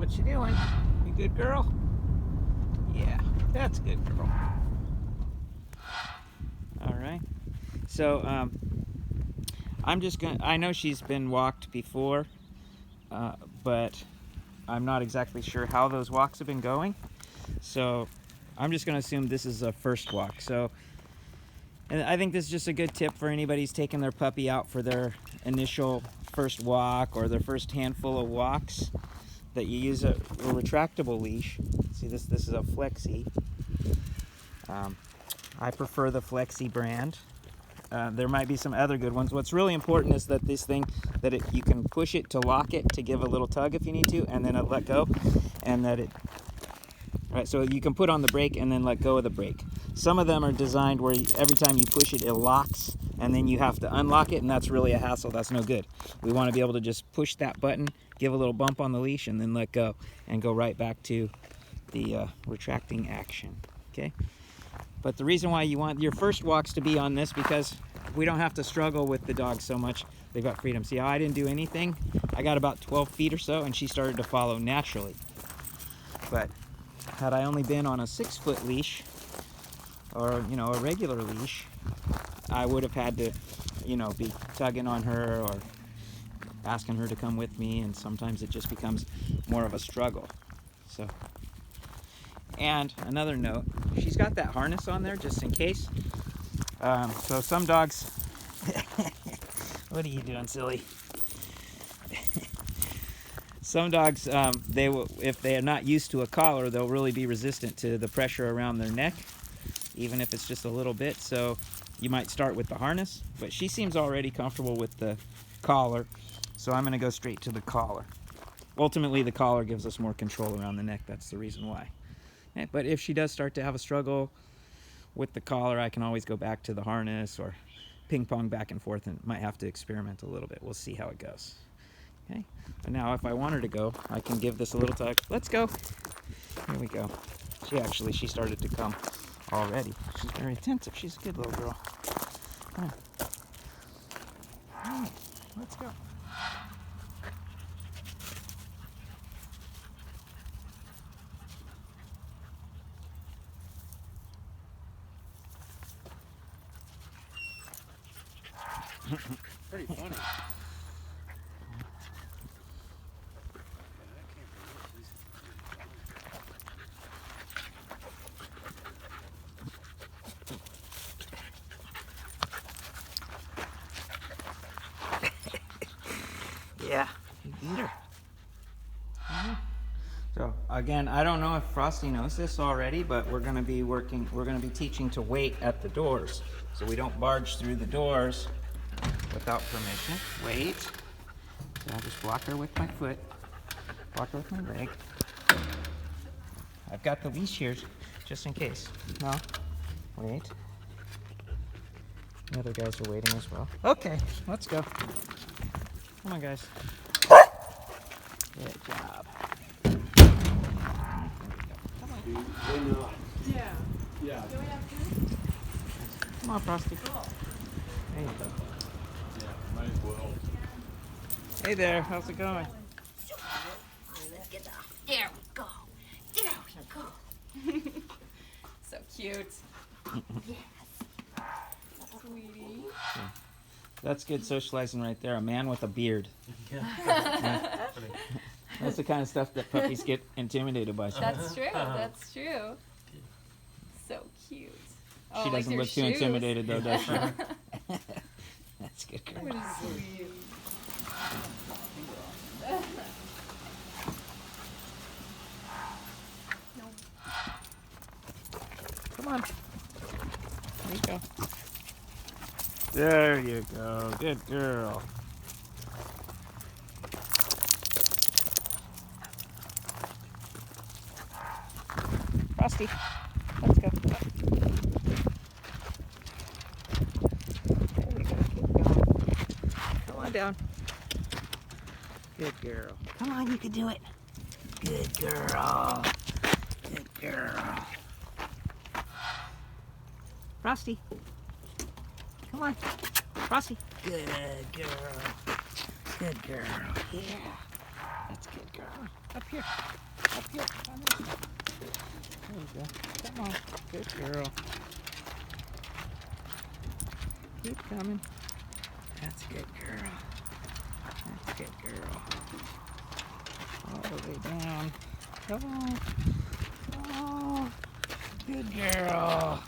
What you doing? You good girl? Yeah, that's a good girl. All right. So I'm just gonna. I know she's been walked before, but I'm not exactly sure how those walks have been going. So I'm just gonna assume this is a first walk. So, and I think this is just a good tip for anybody who's taking their puppy out for their initial first walk or their first handful of walks, that you use a retractable leash. See, this is a Flexi. I prefer the Flexi brand. There might be some other good ones. What's really important is that this thing, you can push it to lock it, to give a little tug if you need to, and then it let go, and that it, right, so you can put on the brake and then let go of the brake. Some of them are designed where every time you push it, it locks, and then you have to unlock it, and that's really a hassle. That's no good. We want to be able to just push that button, give a little bump on the leash, and then let go, and go right back to the retracting action, okay? But the reason why you want your first walks to be on this, because we don't have to struggle with the dog so much. They've got freedom. See how I didn't do anything? I got about 12 feet or so, and she started to follow naturally. But had I only been on a 6-foot leash, or, you know, a regular leash, I would have had to, you know, be tugging on her or asking her to come with me, and sometimes it just becomes more of a struggle. So, and another note, she's got that harness on there just in case. So some dogs, what are you doing, silly? Some dogs, they will, if they are not used to a collar, they'll really be resistant to the pressure around their neck, even if it's just a little bit. So you might start with the harness, but she seems already comfortable with the collar, so I'm going to go straight to the collar. Ultimately, the collar gives us more control around the neck. That's the reason why. Okay, but if she does start to have a struggle with the collar, I can always go back to the harness or ping pong back and forth, and might have to experiment a little bit. We'll see how it goes. Okay, and now if I want her to go, I can give this a little tug. Let's go. Here we go. She started to come already. She's very attentive. She's a good little girl. Come on. All right, let's go. Pretty funny. Yeah, you beat her. So again, I don't know if Frosti knows this already, but we're going to be teaching to wait at the doors. So we don't barge through the doors without permission. Wait. So I'll just block her with my foot, block her with my leg. I've got the leash here just in case. No, wait. The other guys are waiting as well. Okay, let's go. Come on, guys. Good job. Yeah. Yeah. Do we have food? Come on, Frosti. Cool. There you go. Yeah, might as well. Hey there, how's it going? There we go. There we go. So cute. Yes. Sweetie. That's good socializing right there. A man with a beard. Yeah. That's the kind of stuff that puppies get intimidated by. That's true. That's true. So cute. She like doesn't your look too shoes. intimidated though, does she? That's good. Girl. What is sweet. Come on. There you go. There you go. Good girl. Frosti, let's go. There we go. Keep going. Come on down. Good girl. Come on, you can do it. Good girl. Good girl. Frosti. Come on. Frosti. Good girl. Good girl. Yeah. That's good, girl. Up here. Up here. On this one. There you go. Come on. Good girl. Keep coming. That's a good girl. That's a good girl. All the way down. Come on. Oh, good girl.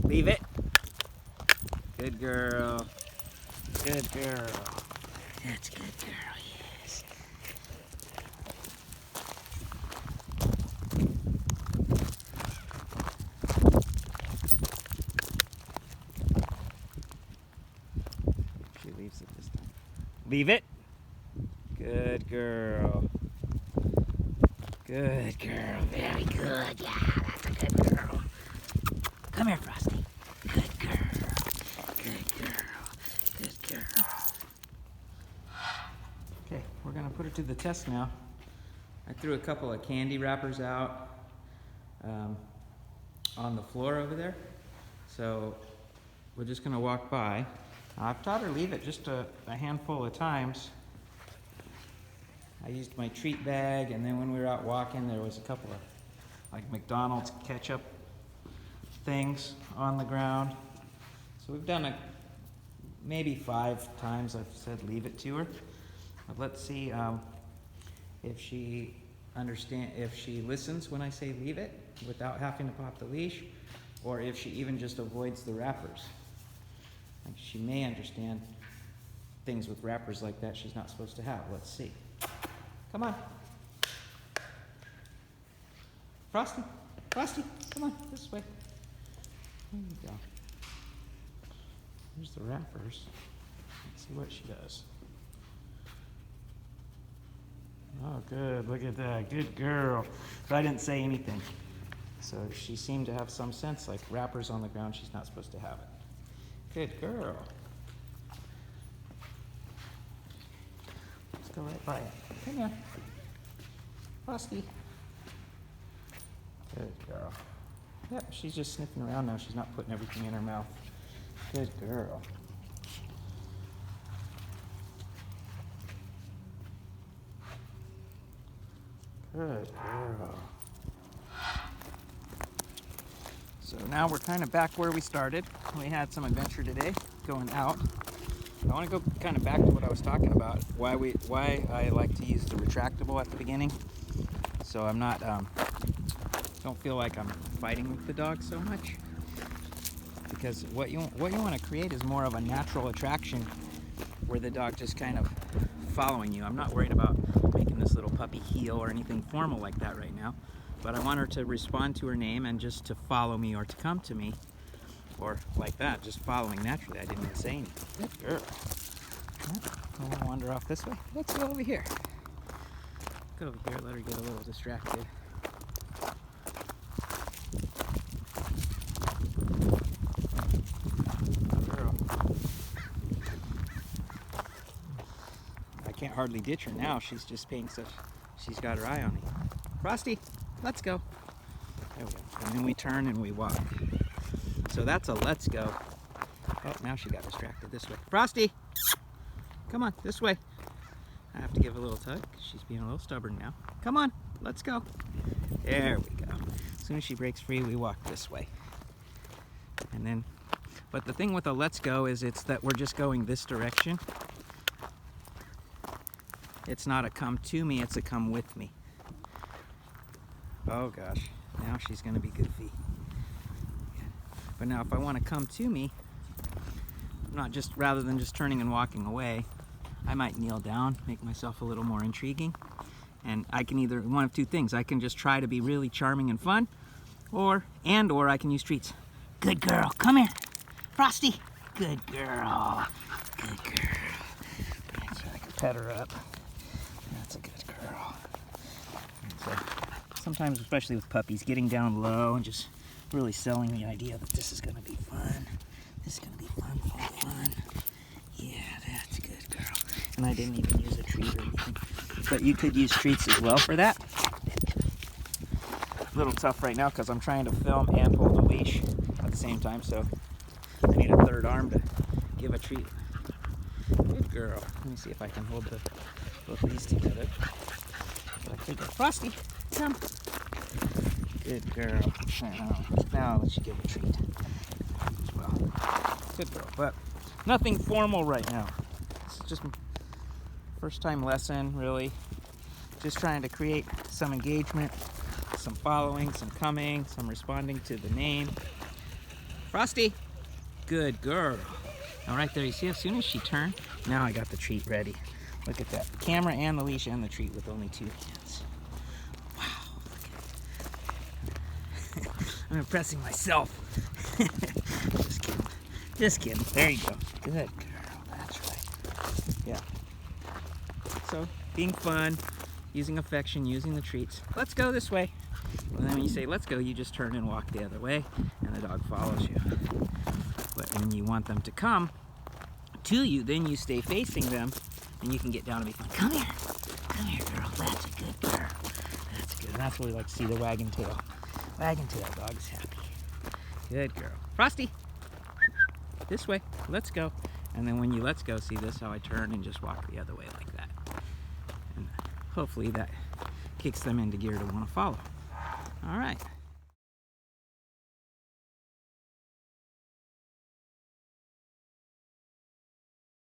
Leave it. Good girl. Good girl. That's a good girl, yes. She leaves it this time. Leave it. Good girl. Good girl. Very good. Yeah, that's a good girl. Come here, Frosti. Good girl. Good girl. Good girl. Okay, we're gonna put her to the test now. I threw a couple of candy wrappers out on the floor over there. So we're just gonna walk by. I've taught her leave it just a handful of times. I used my treat bag, and then when we were out walking, there was a couple of like McDonald's ketchup things on the ground. So we've done maybe 5 times I've said leave it to her. But let's see if she listens when I say leave it without having to pop the leash, or if she even just avoids the wrappers. Like, she may understand things with wrappers like that she's not supposed to have. Let's see. Come on. Frosti, Frosti, come on, this way. There you go. Here's the wrappers. Let's see what she does. Oh, good. Look at that. Good girl. But I didn't say anything. So she seemed to have some sense, like wrappers on the ground, she's not supposed to have it. Good girl. Let's go right by it. Come here. Frosti. Good girl. Yep, she's just sniffing around now. She's not putting everything in her mouth. Good girl. Good girl. So now we're kind of back where we started. We had some adventure today, going out. I want to go kind of back to what I was talking about, why I like to use the retractable at the beginning. So I'm not, don't feel like I'm fighting with the dog so much. Because what you want to create is more of a natural attraction where the dog just kind of following you. I'm not worried about making this little puppy heel or anything formal like that right now, but I want her to respond to her name and just to follow me or to come to me, or like that, just following naturally. I didn't even say anything. Good girl. I'm gonna wander off this way. Let's go over here. Go over here, let her get a little distracted. Can't hardly ditch her now. She's just paying such, she's got her eye on me. Frosti, let's go. There we go. And then we turn and we walk. So that's a let's go. Oh, now she got distracted this way. Frosti, come on, this way. I have to give a little tug. She's being a little stubborn now. Come on, let's go. There we go. As soon as she breaks free, we walk this way. And then, but the thing with a let's go is it's that we're just going this direction. It's not a come to me, it's a come with me. Oh gosh, now she's gonna be goofy. But now if I wanna come to me, I'm not just, rather than just turning and walking away, I might kneel down, make myself a little more intriguing. And I can either, one of two things, I can just try to be really charming and fun, or I can use treats. Good girl, come here. Frosti, good girl, good girl. Right, so I can pet her up. That's a good girl. So sometimes, especially with puppies, getting down low and just really selling the idea that this is going to be fun. This is going to be fun, fun, fun. Yeah, that's a good girl. And I didn't even use a treat or anything. But you could use treats as well for that. A little tough right now because I'm trying to film and hold the leash at the same time, so I need a third arm to Give a treat. Good girl. Let me see if I can hold both of these together. Good girl. Frosti, come. Good girl. Now I'll let you give a treat as well. Good girl. But nothing formal right now. It's just first time lesson, really. Just trying to create some engagement, some following, some coming, some responding to the name. Frosti. Good girl. All right there, you see, as soon as she turned, now I got the treat ready. Look at that. The camera and the leash and the treat with only 2 hands. Wow, look at it. I'm impressing myself. Just kidding. Just kidding. There you go. Good girl. That's right. Yeah. So, being fun, using affection, using the treats. Let's go this way. And then when you say let's go, you just turn and walk the other way, and the dog follows you. But when you want them to come to you, then you stay facing them, and you can get down and be fun. Come here, girl. That's a good girl. That's good. And that's where we like to see the wagging tail. Wagging tail, dog is happy. Good girl. Frosti, this way. Let's go. And then when you let's go, see this? How I turn and just walk the other way like that. And hopefully that kicks them into gear to want to follow. All right.